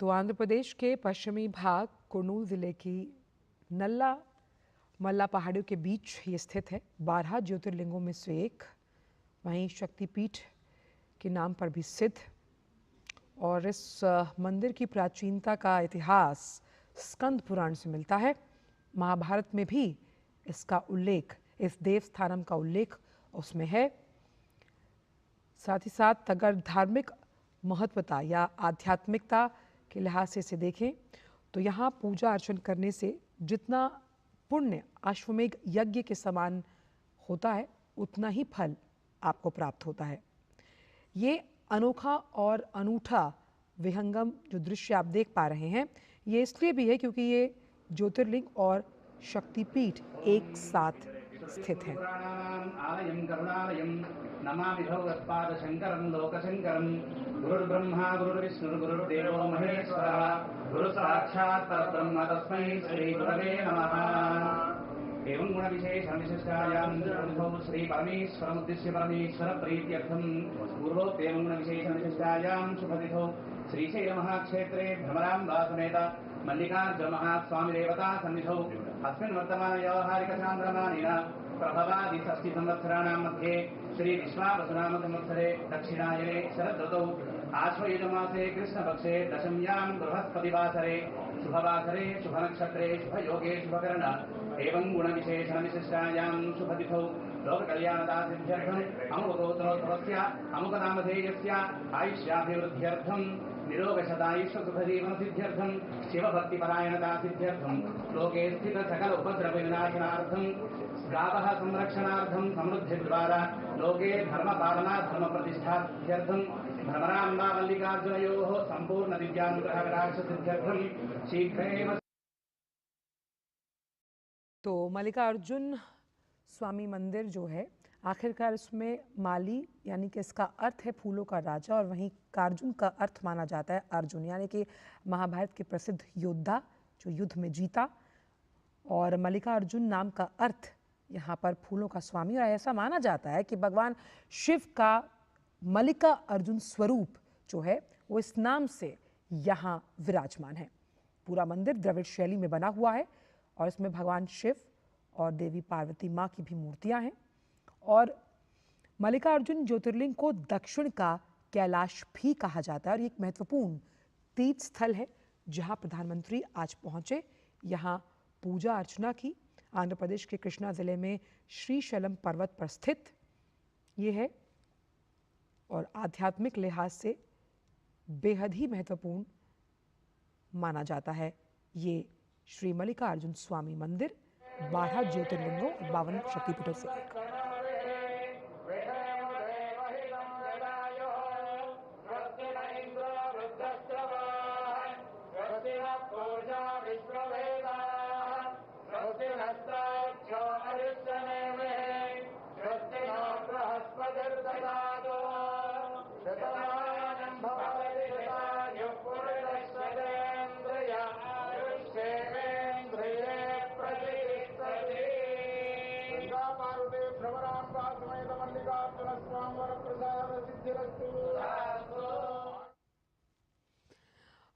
तो आंध्र प्रदेश के पश्चिमी भाग कुर्नूल ज़िले की नल्ला मल्ला पहाड़ियों के बीच ये स्थित है। 12 ज्योतिर्लिंगों में से एक, वहीं शक्तिपीठ के नाम पर भी सिद्ध। और इस मंदिर की प्राचीनता का इतिहास स्कंद पुराण से मिलता है। महाभारत में भी इसका उल्लेख, इस देवस्थानम का उल्लेख उसमें है। साथ ही साथ अगर धार्मिक महत्वता या आध्यात्मिकता के लिहाज से इसे देखें तो यहाँ पूजा अर्चन करने से जितना पुण्य अश्वमेघ यज्ञ के समान होता है, उतना ही फल आपको प्राप्त होता है। ये अनोखा और अनूठा विहंगम जो दृश्य आप देख पा रहे हैं, ये इसलिए भी है क्योंकि ये ज्योतिर्लिंग और शक्तिपीठ एक साथ स्थित हैं। आलयं करुणालयं नमामि भगवत्पादशङ्करं लोकशङ्करं गुरुर्ब्रह्मा गुरुर्विष्णुर्गुरुर्देवो महेश्वरः गुरुसाक्षात् परब्रह्म तस्मै श्रीगुरवे नमः। एवं गुणविशेषविशिष्टायां गुरुभौ श्रीपरमेश्वरमुद्दिश्य परमेश्वरप्रीत्यर्थं पूर्वोक्तेवं गुणविशेषविशिष्टायां शुभतिथौ श्रीशैलमहाक्षेत्रे भ्रमराम्बासमेत मल्लिकार्जुनमहास्वामिदेवता सन्निधौ अस्मिन् वर्तमानव्यावहारिकचान्द्रमानेन प्रभवादि षष्टिसंवत्सराणां मध्ये श्रीविश्वावसुनामसंवत्सरे दक्षिणायने शरदृतौ आश्वयुजमासे कृष्णपक्षे दशम्यां बृहस्पतिवासरे शुभवासरे शुभनक्षत्रे शुभयोगे शुभकरण एवं गुणविशेषणविशिष्टायां शुभतिथौ लोककल्याणदासिद्ध्यर्थम् अमुकगोत्रोद्भवस्य अमुकनामधेयस्य आयुष्याभिवृद्ध्यर्थं निरोगशतायुष्यसुखजीवनसिद्ध्यर्थं शिवभक्तिपरायणतासिद्ध्यर्थं लोके स्थित सकल उपद्रवविनाशनार्थं गावः संरक्षणार्थं समृद्धिद्वारा लोके धर्मपालना धर्मप्रतिष्ठासिद्ध्यर्थं भ्रमराम्बा मल्लिकार्जुनयोः सम्पूर्ण दिव्यानुग्रहकटाक्षसिद्ध्यर्थं शीघ्रेव। तो मल्लिकार्जुन स्वामी मंदिर जो है, आखिरकार इसमें माली यानी कि इसका अर्थ है फूलों का राजा, और वहीं कार्जुन का अर्थ माना जाता है अर्जुन, यानी कि महाभारत के प्रसिद्ध योद्धा जो युद्ध में जीता। और मल्लिकार्जुन नाम का अर्थ यहाँ पर फूलों का स्वामी, और ऐसा माना जाता है कि भगवान शिव का मल्लिका अर्जुन स्वरूप जो है वो इस नाम से यहाँ विराजमान है। पूरा मंदिर द्रविड़ शैली में बना हुआ है और इसमें भगवान शिव और देवी पार्वती माँ की भी मूर्तियाँ हैं। और मल्लिकार्जुन ज्योतिर्लिंग को दक्षिण का कैलाश भी कहा जाता है और ये एक महत्वपूर्ण तीर्थ स्थल है जहाँ प्रधानमंत्री आज पहुँचे, यहाँ पूजा अर्चना की। आंध्र प्रदेश के कृष्णा जिले में श्रीशैलम पर्वत पर स्थित ये है और आध्यात्मिक लिहाज से बेहद ही महत्वपूर्ण माना जाता है ये श्री मल्लिकार्जुन स्वामी मंदिर, 12 ज्योतिर्लिंगों और 52 शक्तिपीठों से एक।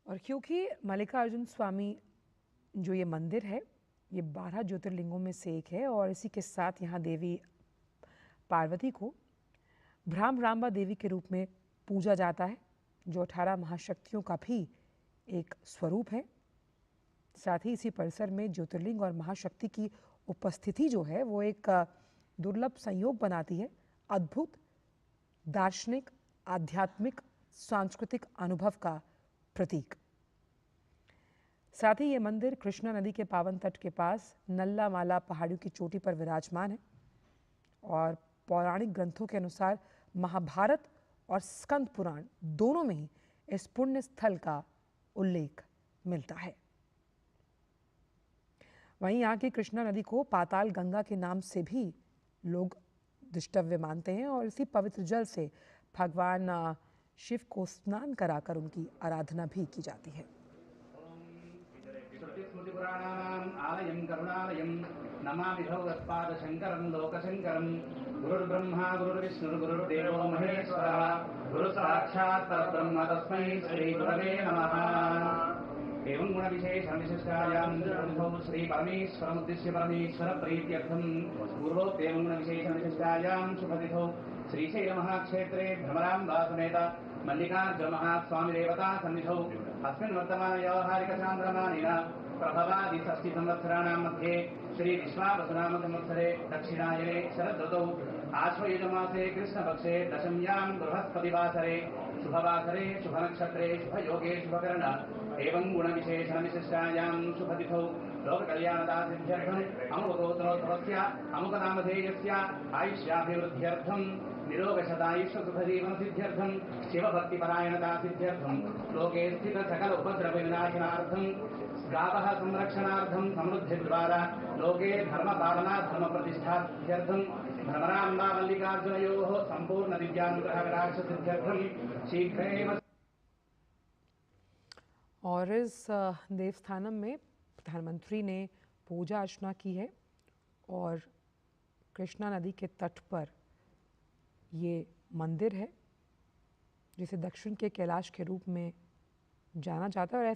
और क्योंकि मल्लिकार्जुन स्वामी जो ये मंदिर है ये 12 ज्योतिर्लिंगों में से एक है और इसी के साथ यहाँ देवी पार्वती को भ्रामराम्बा देवी के रूप में पूजा जाता है, जो 18 महाशक्तियों का भी एक स्वरूप है। साथ ही इसी परिसर में ज्योतिर्लिंग और महाशक्ति की उपस्थिति जो है वो एक दुर्लभ संयोग बनाती है, अद्भुत दार्शनिक, आध्यात्मिक, सांस्कृतिक अनुभव का प्रतीक। साथ ही ये मंदिर कृष्णा नदी के पावन तट के पास नल्ला माला पहाड़ियों की चोटी पर विराजमान है और पौराणिक ग्रंथों के अनुसार महाभारत और स्कंद पुराण दोनों में ही इस पुण्य स्थल का उल्लेख मिलता है। वहीं यहाँ की कृष्णा नदी को पाताल गंगा के नाम से भी लोग दृष्टव्य मानते हैं और इसी पवित्र जल से भगवान शिव को स्नान कराकर उनकी आराधना भी की जाती है। श्रुतिस्मृतिपुराणानाम् आलयं करुणालयं नमामि भगवत्पादशङ्करं लोकशङ्करं गुरुर्ब्रह्मा गुरुर्विष्णुर्गुरुर्देवो महेश्वरः गुरुसाक्षात् परब्रह्म तस्मै श्रीगुरवे नमः। एवं गुणविशेषविशिष्टायां श्री परमेश्वरमुद्दिश्य परमेश्वर प्रीत्यर्थं पूर्वोक्तेवं गुणविशेषविशिष्टायां शुभतिथौ श्रीशैलमहाक्षेत्रे भ्रमराम्बा समेत मल्लिकार्जुनमहास्वामिदेवता सन्निधौ अस्मिन् वर्तमानव्यावहारिकचान्द्रमानेन प्रभवादिषष्टिसंवत्सराणां मध्ये श्री विश्वावसुनामसंवत्सरे दक्षिणायने शरदृतौ आश्वयुजमासे कृष्णपक्षे दशम्यां बृहस्पतिवासरे शुभवासरे शुभनक्षत्रे शुभयोगे शुभकर्ण एवं गुणविशेषणविशिष्टायां शुभतिथौ लोककल्याणदासिद्ध्यर्थम् अमुकगोत्रोद्भवस्य अमुकनामधेयस्य आयुष्याभिवृद्ध्यर्थं निरोगशतायुष्यसुखजीवनसिद्ध्यर्थं शिवभक्तिपरायणतासिद्ध्यर्थं लोके स्थितसकल उपद्रवविनाशनार्थं गावः संरक्षणार्थं समृद्धिद्वारा लोके धर्मपालना धर्मप्रतिष्ठार्थं भ्रमराम्बा मल्लिकार्जुनयोः सम्पूर्ण दिव्यानुग्रहकटाक्षसिद्ध्यर्थं शीघ्रेण। और इस देवस्थानम में प्रधानमंत्री ने पूजा अर्चना की है और कृष्णा नदी के तट पर ये मंदिर है जिसे दक्षिण के कैलाश के रूप में जाना जाता है। और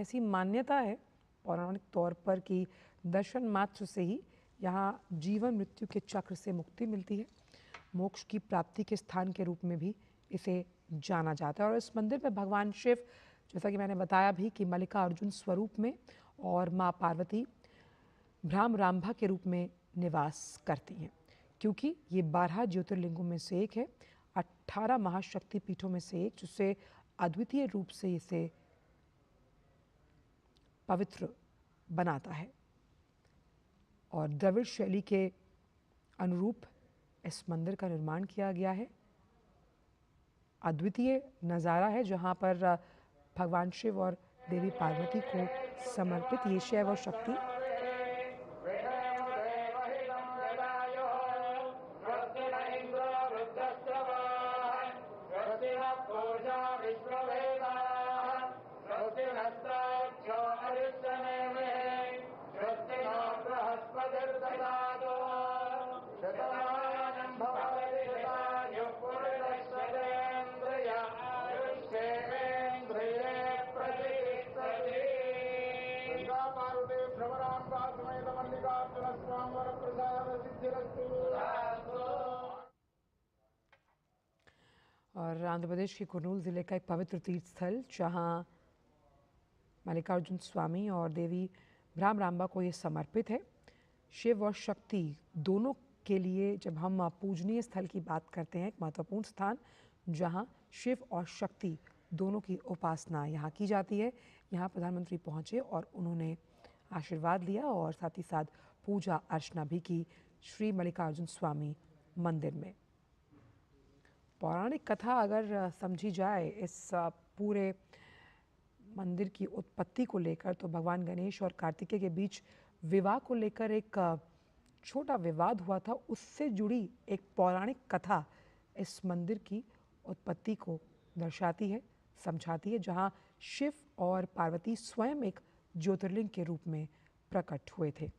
ऐसी मान्यता है पौराणिक तौर पर कि दर्शन मात्र से ही यहाँ जीवन मृत्यु के चक्र से मुक्ति मिलती है। मोक्ष की प्राप्ति के स्थान के रूप में भी इसे जाना जाता है। और इस मंदिर में भगवान शिव, जैसा कि मैंने बताया भी, कि मल्लिकार्जुन स्वरूप में और माँ पार्वती भ्रामराम्भा के रूप में निवास करती हैं, क्योंकि ये 12 ज्योतिर्लिंगों में से एक है, 18 महाशक्ति पीठों में से एक, जिससे अद्वितीय रूप से इसे पवित्र बनाता है। और द्रविड़ शैली के अनुरूप इस मंदिर का निर्माण किया गया है। अद्वितीय नज़ारा है जहाँ पर भगवान शिव और देवी पार्वती को समर्पित ये शैव और शक्ति और आंध्र प्रदेश के कुर्नूल ज़िले का एक पवित्र तीर्थ स्थल जहाँ मल्लिकार्जुन स्वामी और देवी भ्रामराम्बा को ये समर्पित है। शिव और शक्ति दोनों के लिए जब हम पूजनीय स्थल की बात करते हैं, एक महत्वपूर्ण स्थान जहाँ शिव और शक्ति दोनों की उपासना यहाँ की जाती है। यहाँ प्रधानमंत्री पहुँचे और उन्होंने आशीर्वाद लिया और साथ ही साथ पूजा अर्चना भी की श्री मल्लिकार्जुन स्वामी मंदिर में। पौराणिक कथा अगर समझी जाए इस पूरे मंदिर की उत्पत्ति को लेकर, तो भगवान गणेश और कार्तिकेय के बीच विवाह को लेकर एक छोटा विवाद हुआ था। उससे जुड़ी एक पौराणिक कथा इस मंदिर की उत्पत्ति को दर्शाती है, समझाती है, जहाँ शिव और पार्वती स्वयं एक ज्योतिर्लिंग के रूप में प्रकट हुए थे।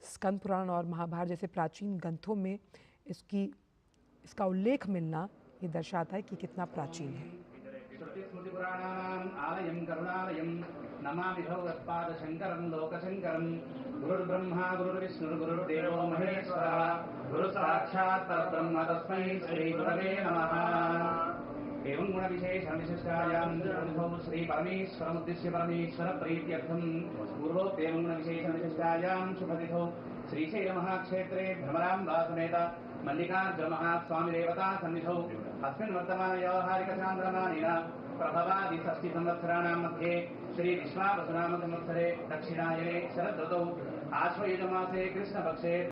स्कंद पुराण और महाभारत जैसे प्राचीन ग्रंथों में इसका उल्लेख मिलना ये दर्शाता है कि कितना प्राचीन है। आलयं करुणालयं नमामि भगवत्पादशङ्करं लोकशङ्करं गुरुर्ब्रह्मा गुरुर्विष्णुर्गुरुर्देवो महेश्वरः गुरुसाक्षात् परब्रह्म तस्मै श्रीगुरवे नमः। एवं गुणविशेषविशिष्टायां श्री परमेश्वरमुद्दिश्य परमेश्वर प्रीत्यर्थं पूर्वोक्तेवं गुणविशेषविशिष्टायां शुभतिथौ श्रीशैलमहाक्षेत्रे भ्रमराम्बा समेत मल्लिकार्जुनमहास्वामिदेवता सन्निधौ अस्मिन् वर्तमानव्यावहारिकचान्द्रमानेन प्रभवादिषष्टिसंवत्सराणां मध्ये श्री विश्वावसुनामसंवत्सरे दक्षिणायने शरदृतौ आश्वयुजमासे कृष्णपक्षे